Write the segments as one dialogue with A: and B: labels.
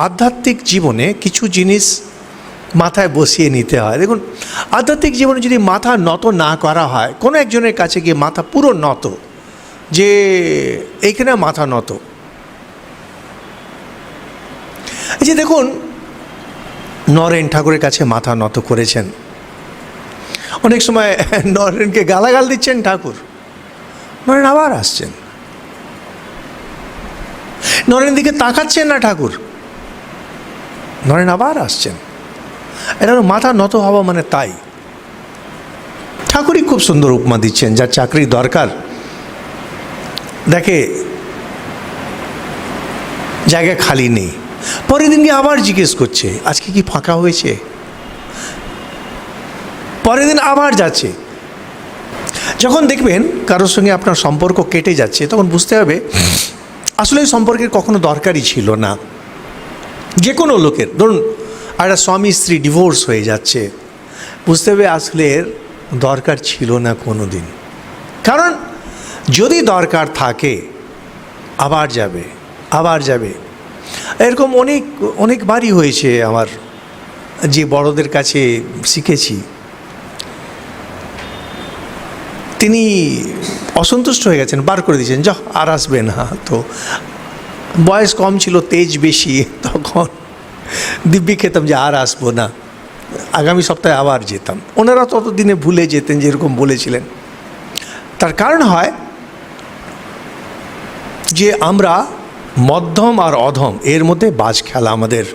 A: আধ্যাত্মিক জীবনে কিছু জিনিস মাথায় বসিয়ে নিতে হয়। দেখুন, আধ্যাত্মিক জীবনে যদি মাথা নত না করা হয়, কোনো একজনের কাছে গিয়ে মাথা পুরো নত, যে এইখানে মাথা নত, এই যে দেখুন নরেন ঠাকুরের কাছে মাথা নত করেছেন, অনেক সময় নরেনকে গালাগাল দিচ্ছেন ঠাকুর, নরেন আবার আসছেন, নরেন দিকে তাকাচ্ছেন না ঠাকুর, নরেন আবার আসছেন। এটা হলো মাথা নত হওয়া মানে তাই। ঠাকুরই খুব সুন্দর উপমা দিচ্ছেন, যার চাকরির দরকার, দেখে জায়গা খালি নেই, পরের দিনকে আবার জিজ্ঞেস করছে আজকে কি ফাঁকা হয়েছে, পরের দিন আবার যাচ্ছে। যখন দেখবেন কারোর সঙ্গে আপনার সম্পর্ক কেটে যাচ্ছে, তখন বুঝতে হবে আসলে এই সম্পর্কের কখনো দরকারই ছিল না। যে কোনো লোকের, ধরুন একটা স্বামী স্ত্রী ডিভোর্স হয়ে যাচ্ছে, বুঝতে হবে আসলে এর দরকার ছিল না কোনো দিন। কারণ যদি দরকার থাকে আবার যাবে, আবার যাবে। এরকম অনেকবারই হয়েছে আমার, যে বড়দের কাছে শিখেছি, তিনি অসন্তুষ্ট হয়ে গেছেন, বার করে দিয়েছেন, যা আর আসবে না। তো বয়স কম ছিল, তেজ বেশি, তখন দিব্যি খেতাম যে আর আসবো না, আগামী সপ্তাহে আবার যেতাম। ওনারা ততদিনে ভুলে যেতেন যে এরকম বলেছিলেন। তার কারণ হয় যে আমরা মধ্যম আর অধম এর মধ্যে বাজ খেলা আমাদের,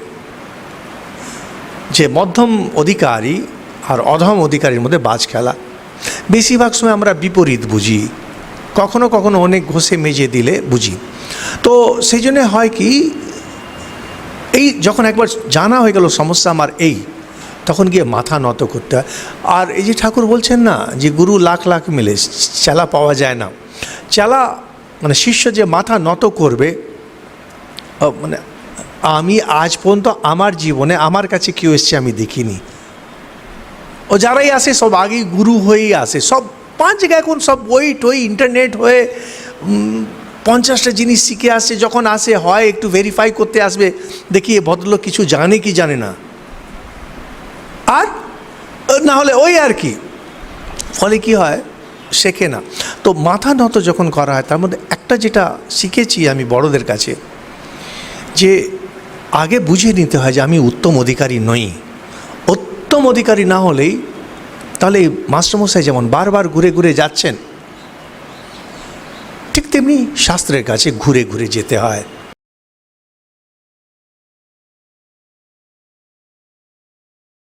A: যে মধ্যম অধিকারী আর অধম অধিকারীর মধ্যে বাজ খেলা। বেশিরভাগ সময় আমরা বিপরীত বুঝি, কখনো কখনো অনেক ঘষে মেজে দিলে বুঝি। তো সেই জন্যে হয় কি, এই যখন একবার জানা হয়ে গেল সমস্যা আমার এই, তখন গিয়ে মাথা নত করতে হয়। আর এই যে ঠাকুর বলছেন না যে গুরু লাখ লাখ মিলে চেলা পাওয়া যায় না, চেলা মানে শিষ্য যে মাথা নত করবে, মানে আমি আজ পর্যন্ত আমার জীবনে আমার কাছে কেউ এসছে আমি দেখিনি। ও যারাই আসে সব আগেই গুরু হয়েই আসে, সব 5 জায়গায় এখন সব বই টই ইন্টারনেট হয়ে 50টা জিনিস শিখে আসছে। যখন আসে হয় একটু ভেরিফাই করতে আসবে, দেখি এ ভদ্রলোক কিছু জানে কি জানে না, আর না হলে ওই আর কি, ফলে কি হয়, শেখে না। তো মাথা নত যখন করা হয়, তার মধ্যে একটা যেটা শিখেছি আমি বড়দের কাছে, যে আগে বুঝে নিতে হয় যে আমি উত্তম অধিকারী নই। উত্তম অধিকারী না হলেই, তাহলে মাস্টারমশাই যেমন বারবার ঘুরে ঘুরে যাচ্ছেন, ঠিক তেমনি শাস্ত্রের কাছে ঘুরে ঘুরে যেতে হয়।